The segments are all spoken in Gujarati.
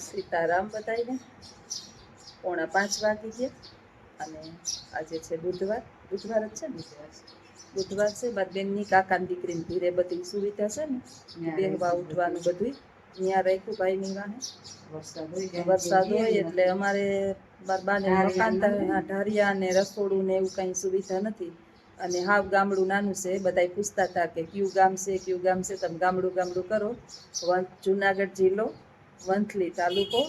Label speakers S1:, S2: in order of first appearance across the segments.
S1: સીતારામ બધાઈને 4:45 વાગી ગયા અને આજે છે બુધવાર જ છે ને બુધવાર છે બાદ બેનની કાકાની દીકરીની ઘીરે બધી સુવિધા છે ને બેહવા ઉઠવાનું બધું ત્યાં રાખ્યું ભાઈની વાહે વરસાદ હોય એટલે અમારે બાને મકાન ઢારિયા ને રસોડું ને એવું કઈ સુવિધા નથી અને હાવ ગામડું નાનું છે બધા પૂછતા હતા કે કયું ગામ છે તમે ગામડું કરો જુનાગઢ જિલ્લો વંથલી તાલુકો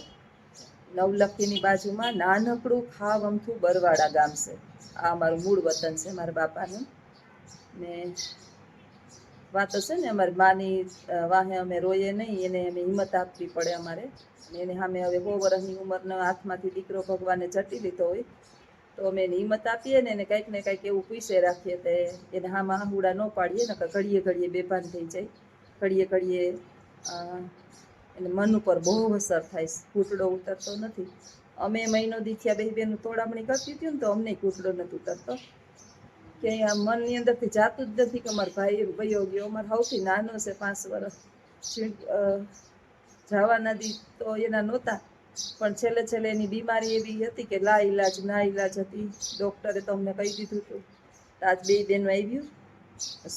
S1: નવલખીની બાજુમાં નાનકડું ખાવ અમથું બરવાડા ગામ છે. આ અમારું મૂળ વતન છે મારા બાપાનું ને વાત છે ને અમારી માની વાહે અમે રોઈએ નહીં, એને અમે હિંમત આપવી પડે અમારે. એને સામે હવે 100 વર્ષની ઉંમરના હાથમાંથી દીકરો ભગવાને ચટી લીધો હોય તો અમે એને હિંમત આપીએ ને એને કંઈક ને કંઈક એવું પૂછે રાખીએ તો એને હામાં આહુડા ન પાડીએ ને ઘડીએ બેભાન થઈ જાય, ઘડીએ એને મન ઉપર બહુ અસર થાય, ઘૂંટડો ઉતરતો નથી. અમે મહિનો દીથ્યા બે બેનું તોડામણી કરતી હતી ને તો અમને ઘૂંટડો નથી ઉતરતો કે આ મનની અંદરથી જાતું જ નથી કે અમારો ભાઈ વયો ગયો. અમારે સૌથી નાનો છે 5 વર્ષ જવાના દી તો એના નહોતા પણ છેલ્લે એની બીમારી એવી હતી કે ના ઈલાજ હતી. ડૉક્ટરે તો અમને કહી દીધું હતું. આજ 2 બેનું આવ્યું,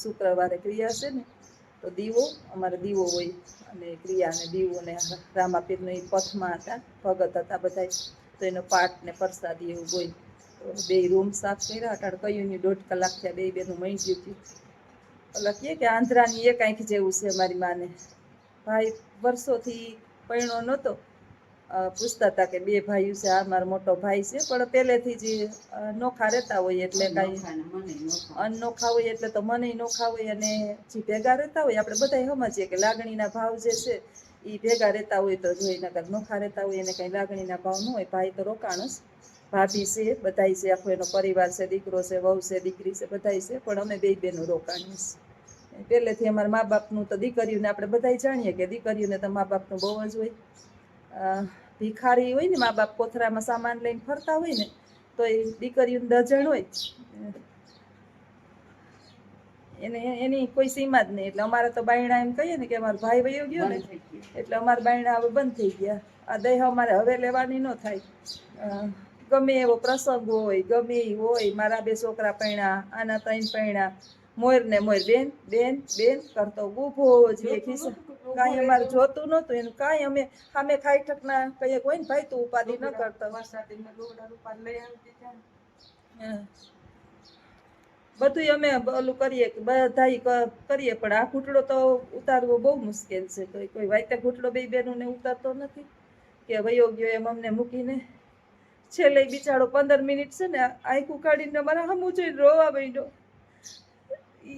S1: શુક્રવારે ક્રિયા છે ને તો દીવો અમારે દીવો હોય અને ક્રિયા ને દીવો ને રામાપીરનો એ પથમાં હતા, ભગત હતા બધા, તો એનો પાઠ ને પ્રસાદી એવું હોય. તો 2 રૂમ સાફ કર્યા, અટાણ કયું 1.5 કલાક થયા 2 બેનું મહી ગયું હતું. એટલે કે આંધ્રાની એક આંખ જેવું છે મારી માને. ભાઈ વર્ષોથી પૈણો નહોતો, પૂછતા હતા કે 2 ભાઈઓ છે, આ મારો મોટો ભાઈ છે પણ પહેલેથી જ નોખા રહેતા હોય એટલે કાંઈ અનોખા હોય એટલે તો મને નોખા હોય અને જે ભેગા રહેતા હોય આપણે બધા સમજીએ કે લાગણીના ભાવ જે છે એ ભેગા રહેતા હોય તો જોઈ, નકર નોખા રહેતા હોય એને કંઈ લાગણીના ભાવ ન હોય. ભાઈ તો રોકાણસ, ભાભી છે, બધાય છે, આખો એનો પરિવાર છે, દીકરો છે, વહુ છે, દીકરી છે, બધાય છે, પણ અમે 2 બેનું રોકાણીશ. પહેલેથી અમારા મા બાપનું તો દીકરીઓને આપણે બધા જાણીએ કે દીકરીઓને તો મા બાપનું બહુ જ હોય. ભિખારી હોય ને મા બાપ કોથરામાં સામાન લઈને ફરતા હોય ને તો એ દીકરીઓને દજણ હોય એની કોઈ સીમા જ નહીં. એટલે અમારે તો બાયણા એમ કહીએ ને કે અમારો ભાઈ વયો ગયો ને એટલે અમારા બાયણા હવે બંધ થઈ ગયા. આ દેહ અમારે હવે લેવાની ન થાય. ગમે એવો પ્રસંગ હોય, ગમે એ હોય, મારા 2 છોકરા પૈણા, આના 3 પૈણા, મોર ને મોર બેન કરતો ઊભો જ ખિસ્સા. કાંઈ અમારે જોતું નહોતું એનું કાંઈ. અમે સામે ખાઈ ઠકના કહીએ કોઈ ને ભાઈ તું ઉપાધિ ન કરતો, બધું અમે ઓલું કરીએ બધા કરીએ પણ આ ઘૂંટડો તો ઉતારવો બહુ મુશ્કેલ છે. તો કોઈ વાતે ઘૂંટડો 2 બેનોને ઉતારતો નથી કે વયો ગયો એમ અમને મૂકીને. છેલ્લે બિચારો 15 મિનિટ છે ને આંખ ઉકાળીને મારા સામું જોઈને રોવા માંડ્યો.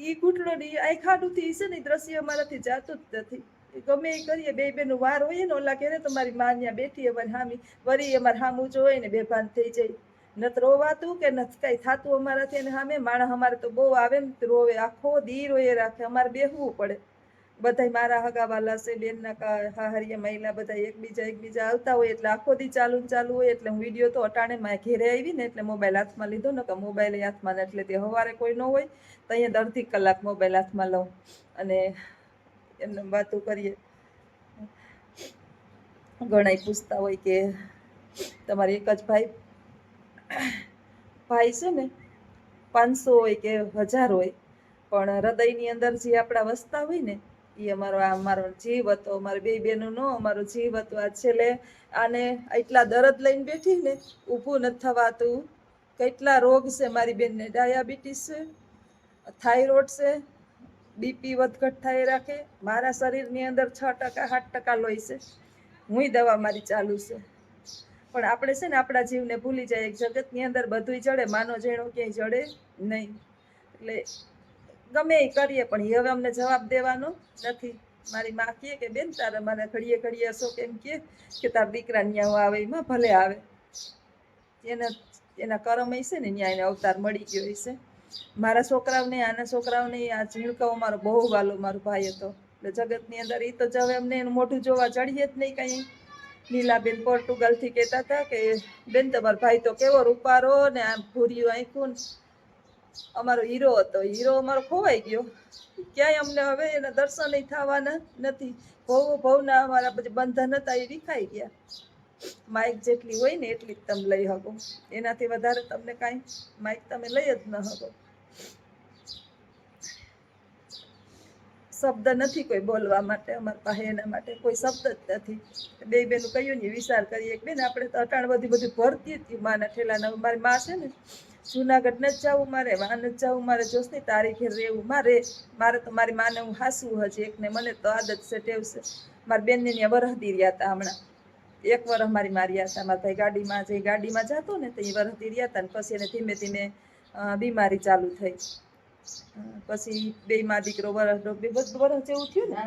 S1: એ ઘૂંટડો ની આંખ આડુંથી છે ને દ્રશ્ય અમારાથી જાતું જ નથી. ગમે એ કરીએ 2 બેનું વાર હોય ને ઓલા કે તમારી માં ત્યાં બેઠી અમારી હામી વરી અમારે સામું જોઈ ને બેભાન થઈ જાય. નથી રોવાતું કે નથી કઈ થતું અમારાથી. અને સામે માણસ અમારે તો બહુ આવે ને રોવે, આખો દી રોએ રાખે. અમારે બેહવું પડે. બધા મારા હગાવાલા છે, બેનના હાહરિયા મહિલા બધા એકબીજા આવતા હોય એટલે આખો દી ચાલુ હોય. એટલે હું વિડીયો તો અટાણે માં ઘેરે આવી ને એટલે મોબાઈલ હાથમાં લીધો ને કે મોબાઈલ હાથમાં એટલે તે સવારે કોઈ ન હોય તો અહીંયા 1.5 કલાક મોબાઈલ હાથમાં લઉં અને એમને વાતો કરીએ. ઘણા પૂછતા હોય કે તમારે એક જ ભાઈ છે ને 500 હોય કે 1000 હોય પણ હૃદયની અંદર જે આપણા વસતા હોય ને એ અમારો જીવ હતો. અમારે 2 બેનું નો અમારો જીવ હતો. આ છેલ્લે આને એટલા દર્દ લઈને બેઠી ને ઊભું નથી થવાતું. કેટલા રોગ છે મારી બેનને, ડાયાબિટીસ છે, થાઇરોઇડ છે, બીપી વધઘટ થાય રાખે. મારા શરીરની અંદર 6% 7% લોહી છે. હુંય દવા મારી ચાલુ છે પણ આપણે છે ને આપણા જીવને ભૂલી જાય. જગતની અંદર બધુંય જડે, માનો જેણો ક્યાંય જડે નહીં. એટલે ગમે એ કરીએ પણ હવે અમને જવાબ દેવાનો નથી. મારી માં કહે કે બેન તારે મને ઘડીએ અશોક એમ કે તાર દીકરા ન્યા આવે એમાં ભલે આવે, એના કરમ હશે ને ન્યા એને અવતાર મળી ગયો હશે. મારા છોકરાઓને આના છોકરાઓને આ ઝીણકાઓ મારો બહુ વાલો મારો ભાઈ હતો. એટલે જગતની અંદર એ તો જ હવે અમને એનું મોઢું જોવા જડીએ જ નહીં કાંઈ. નીલાબેન પોર્ટુગલથી કહેતા હતા કે બેન તમારો ભાઈ તો કેવો રૂપારો ને આમ ભૂર્યું આંખું. અમારો હીરો હતો, હીરો અમારો ખોવાઈ ગયો. ક્યાંય અમને હવે એના દર્શન થવાના નથી. ભવના અમારા પછી બંધન હતા એ વિખાઈ ગયા. માઇક જેટલી હોય ને એટલી જ તમે લઈ શકો, એનાથી વધારે તમને કાંઈ માઇક તમે લઈ જ ન શકો. શબ્દ નથી કોઈ બોલવા માટે અમારા પાસે, એના માટે કોઈ શબ્દ જ નથી. બે બેનું કહ્યું ને વિચાર કરીએ કે બેન આપણે તો અટાણ બધી ભરતી હતી માના ઠેલાના. મારી માં છે ને જુનાગઢ ન જ જવું મારે, વાન જ જવું મારે, જોશની તારીખે રહેવું મારે તો મારી માને હું હાસવું હજી એકને, મને તો આદત છે, ટેવ છે. મારી બેનને ત્યાં વરહદી રહ્યા હતા હમણાં 1 વર્ષ મારી માર્યા હતા. મારા ભાઈ ગાડીમાં જતો ને તો એ વરહદી રહ્યા હતા ને પછી એને ધીમે ધીમે બીમારી ચાલુ થઈ. પછી 2 માં દીકરો વરસ જેવું થયું ને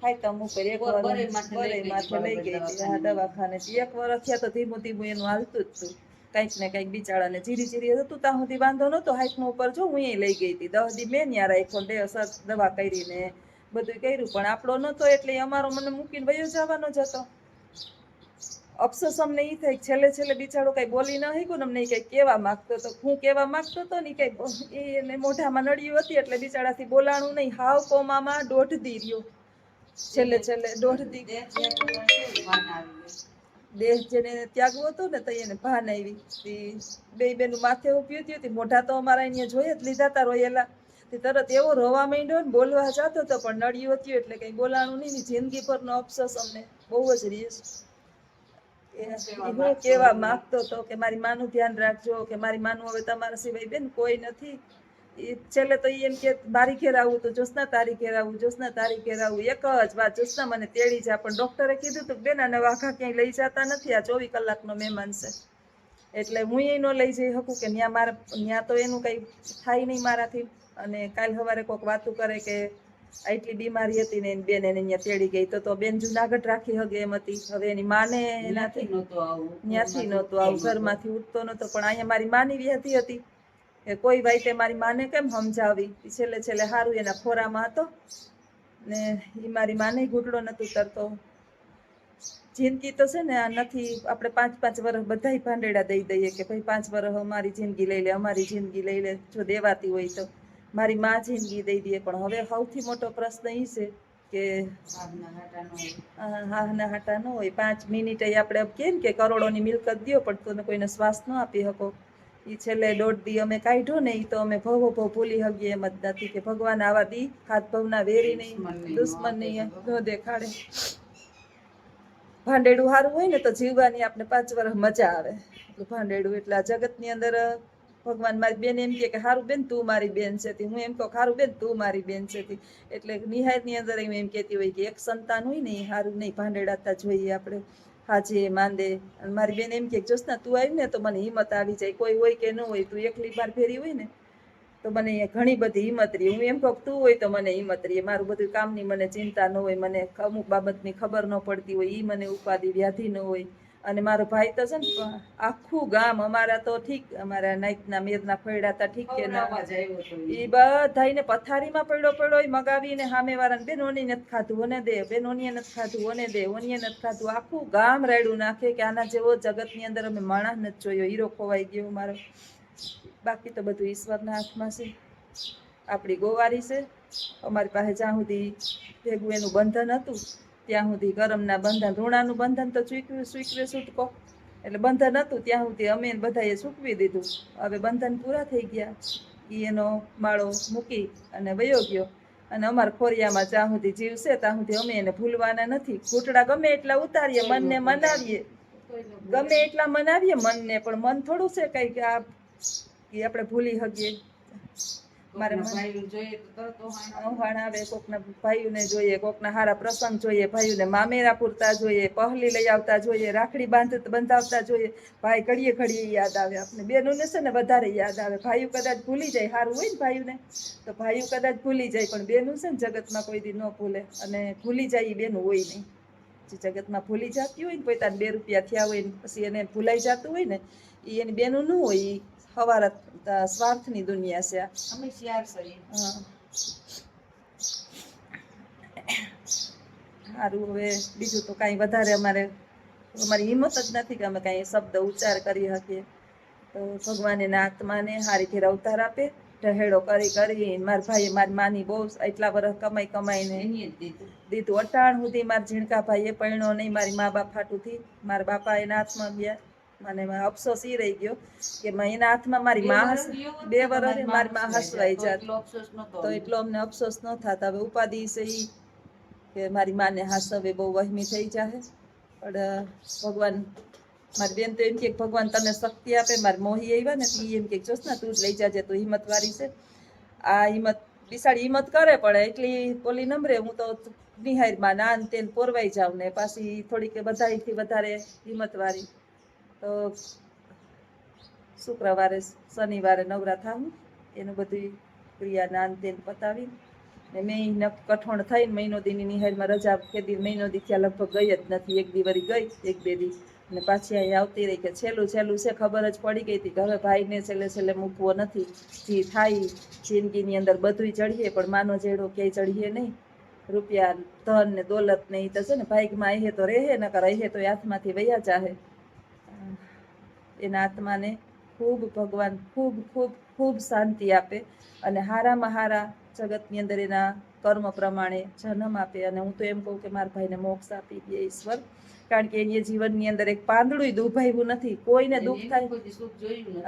S1: હાયતમ ઉપર 1 વર્ષ બરે માથે લઈ ગઈ હતી દવાખાને. 1 વર્ષ થયા તો ધીમું ધીમું એનું હાલતું જ હતું, કંઈક ને કંઈક બિચારાને જીરી હતું ત્યાં સુધી વાંધો નહોતો. હાઈટમાં ઉપર જો હું લઈ ગઈ હતી 10 દી મેં ત્યાં રાખ્યો, દવા કરીને બધું કર્યું, પણ આપણો નહોતો એટલે અમારો મને મૂકીને વયો જવાનો જ હતો. અફસોસ અમને એ થાય છેલ્લે બિચારો કઈ બોલી ન શક્યો ને, અમને કઈ કેવા માંગતો હતો. હું કેવા માંગતો હતો ને કઈ એને મોઢામાં નળિયું હતી એટલે બિચારાથી બોલાણું નહીં. હાવ કોમામાં 1.5 દી રહ્યો. છેલ્લે 1.5 દી દેહ જેને ત્યાગવો હતો ને તો એને ભાન આવી. બે બેનું માથે ઉભી હતી, મોઢા તો અમારા અહીંયા જોઈ જ લીધા હતા રોયેલા. તરત એવો રોવા માંડ્યો ને બોલવા જતો હતો પણ નળિયું હતું એટલે કઈ બોલાણું નહીં. જિંદગી પરનો અફસોસ અમને બહુ જ રહીશ. હું કેવા માંગતો હતો કે મારી માનું ધ્યાન રાખજો, કે મારી માનું હવે તમારા સિવાય બેન કોઈ નથી. છેલ્લે તો એમ કે મારી ઘેર આવું તો જોશના તારી ઘેર આવું, જોશના તારી ઘેર આવું. એક જ વાત, જોશના મને તેડી જા. પણ ડોક્ટરે કીધું હતું બેન આને વાઘા ક્યાંય લઈ જતા નથી, આ 24 કલાકનો મહેમાન છે. એટલે હું એ ન લઈ જઈ શકું કે ત્યાં તો એનું કંઈ થાય નહીં મારાથી. અને કાલ સવારે કોઈક વાતું કરે કે આટલી બીમારી હતી ને બેન એને અહીંયા તેડી ગઈ, તો બેન જુનાગઢ રાખી હગે એમ હતી. હવે એની માને એનાથી ત્યાંથી નહોતું આવું, ઘરમાંથી ઉઠતો નહોતો. પણ અહીંયા મારી માની વ્યાધિ હતી કે કોઈ વાઈતે મારી માને કેમ સમજાવી. છેલ્લે સારું એના ખોરામાં હતો ને એ મારી માને ઘૂંટડો નહોતું તરતો. જિંદગી તો છે ને આ નથી, આપણે 5-5 વર્ષ બધાય ભાંડેડા દઈ દઈએ કે ભાઈ 5 વર્ષ અમારી જિંદગી લઈ લે, અમારી જિંદગી લઈ લે, જો દેવાતી હોય તો. મારી માં જિંદગી દઈ દે. પણ હવે સૌથી મોટો પ્રશ્ન એ છે કે હાના હાટા ન હોય. 5 મિનિટે આપણે કહીએ ને કે કરોડોની મિલકત દો પણ તમે કોઈને શ્વાસ ન આપી શકો. એ છેલ્લે 1.5 દી અમે કાઢ્યો ને, એ તો અમે ભવો ભૂલી શકીએ એમ જ નથી. કે ભગવાન આવા દી હાથ ભવના વેરી નહીં, દુશ્મન નહીં ન દેખાડે. ભાંડેડું સારું હોય ને તો જીવવાની આપણે 5 વર્ષ મજા આવે. ભાંડેડું એટલે આ જગતની અંદર ભગવાન મારી બેન એમ કે સારું બેન તું મારી બેન છે, હું એમ કહું સારું બેન તું મારી બેન છે. એટલે નિહાળની અંદર એમ કહેતી હોય કે એક સંતાન હોય ને એ સારું નહીં, ભાંડેડાતા જોઈએ આપણે હાજે માંદે. અને મારી બેન એમ કે જોશના તું આવી ને તો મને હિંમત આવી જાય, કોઈ હોય કે ન હોય, તું એકલી બાર ફેરી હોય ને તો મને ઘણી બધી હિંમત રહી. હું એમ કહું તું હોય તો મને હિંમત રહી, મારું બધું કામની મને ચિંતા ન હોય, મને અમુક બાબતની ખબર ન પડતી હોય, એ મને ઉપાધિ વ્યાધિ ન હોય. અને મારો ભાઈ તો છે ને આખું ગામ અમારા તો ઠીક, અમારા નાઈટના મેરના ફળ્યા હતા ઠીક કે ના, એ બધાને પથારીમાં પડ્યો મગાવીને સામેવાળાને બેન ઓની નથી ખાધું ઓને દે, બેન ઓનીએ નથી ખાધું ઓને દે, ઓનીએ નથી ખાધું. આખું ગામ રાયડું નાખે કે આના જેવો જગતની અંદર અમે માણસ નથી જોયો. હીરો ખોવાઈ ગયો મારો. બાકી તો બધું ઈશ્વરના હાથમાં છે. આપણી ગોવારી છે. અમારી પાસે જ્યાં સુધી ભેગું એનું બંધન હતું ત્યાં સુધી કરમના બંધન, ઋણાનું બંધન તો ચૂકવે છૂટકો, એટલે બંધન હતું ત્યાં સુધી અમે બધાએ ચૂકવી દીધું. હવે બંધન પૂરા થઈ ગયા, એ એનો માળો મૂકી અને વયો ગયો. અને અમારા ખોરિયામાં જ્યાં સુધી જીવ છે ત્યાં સુધી અમે એને ભૂલવાના નથી. ઘૂંટડા ગમે એટલા ઉતારીએ, મનને મનાવીએ, ગમે એટલા મનાવીએ મનને, પણ મન થોડું છે કઈ કે આપણે ભૂલી શકીએ. મારે આવે, કોકના ભાઈઓને જોઈએ, કોકના હારા પ્રસંગ જોઈએ, ભાઈઓને મામેરા પૂરતા જોઈએ, પહલી લઈ આવતા જોઈએ, રાખડી બંધાવતા જોઈએ. ભાઈ ઘડીએ યાદ આવે આપણે. બેનોને છે ને વધારે યાદ આવે. ભાઈઓ કદાચ ભૂલી જાય, સારું હોય ને ભાઈઓને તો ભાઈઓ કદાચ ભૂલી જાય, પણ બેનું છે ને જગતમાં કોઈ દી ન ભૂલે. અને ભૂલી જાય એ બેનું હોય નહીં. જે જગતમાં ભૂલી જતી હોય ને પોતાને 2 રૂપિયા થયા હોય ને પછી એને ભૂલાઈ જતું હોય ને, એ એની બેનું ન હોય. હવારત સ્વાર્થની દુનિયા છે. અમે શિયાર છીએ. સારું, હવે બીજું તો કાંઈ વધારે અમારી હિંમત જ નથી કે અમે કાંઈ શબ્દ ઉચ્ચાર કરી શકીએ. તો ભગવાન એના આત્માને હારી ઘેર અવતાર આપે ઢહેડો કરી કરી મારા ભાઈએ મારી માની બહુ એટલા વર્ષ કમાઈને દીધું. અટાણ સુધી મારા ઝીણકા ભાઈએ પરણ્યો નહીં, મારી મા બાપ હાટુથી. મારા બાપા એના હાથમાં ગયા, મને અફસોસ ઈ રહી ગયો કે એના હાથમાં મારી મા 2 વર્ષ મારી મા હસવાઈ જાત તો એટલો અમને અફસોસ ન થાત. હવે ઉપાધિ છે ઈ કે મારી માને હાસવે બહુ વહમી થઈ જાય. પણ ભગવાન, મારી બેન તો એમ કે ભગવાન તને શક્તિ આપે. મારી મોહી આવ્યા ને ઈ એમ કે જોશના તું જ લઈ જાજે, તું હિંમત વાળી છે. આ હિંમત બિસાડી હિંમત કરે પણ એટલી પોલી નંબરે હું તો નિહારમાં નાન તેન પોરવાઈ જાઉં ને પાછી થોડીક બધાથી વધારે હિંમત વાળી. તો શુક્રવારે શનિવારે નવરા થાવું, એનું બધું ક્રિયા નાન તેન પતાવી ને મેં કઠોણ થઈને મહિનો દીની નિહાળમાં રજા કેદી મહિનો દી ત્યાં લગભગ ગઈ જ નથી. 1 દી વળી ગઈ, 1-2 દી અને પાછી અહીં આવતી રહી કે છેલ્લું છે. ખબર જ પડી ગઈ હતી કે હવે ભાઈને છેલ્લે મૂકવો નથી. જે થાય જિંદગીની અંદર બધું ચડીએ પણ માનો જેડો ક્યાંય ચડીએ નહીં. રૂપિયા ધન ને દોલત ને એ તો છે ને ભાગમાં રહે તો રહે, નકર રહે તો હાથમાંથી વયા જાહે. એના આત્માને ખૂબ ભગવાન ખૂબ ખૂબ ખૂબ શાંતિ આપે અને હારામાં હારા જગતની અંદર એના કર્મ પ્રમાણે જન્મ આપે. અને હું તો એમ કહું કે મારા ભાઈને મોક્ષ આપી દે ઈશ્વર, કારણ કે એને જીવનની અંદર એક પાંદડું દુભાવ્યું નથી. કોઈને દુઃખ થાય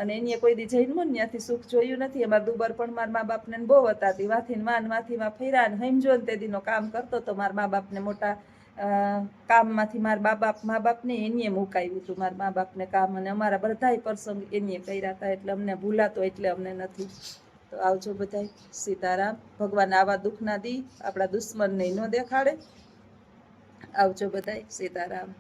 S1: અને એને કોઈ દી જન્મ ત્યાંથી સુખ જોયું નથી. અમારા દુબર પણ મારા મા બાપને બહુ હતા, વાથીને વાથીમાં ફર્યા ને સમજો ને તે દીનો કામ કરતો તો મારા મા બાપને મોટા કામમાંથી મારા મા બાપને એને મુકાવ્યું હતું. મારા મા બાપને કામ અને અમારા બધાય પ્રસંગ એને કર્યા હતા, એટલે અમને ભૂલાતો એટલે અમને નથી. તો આવજો બધાય. સીતારામ. ભગવાન આવા દુઃખના દી આપણા દુશ્મનને ન દેખાડે. આવજો બધાય. સીતારામ.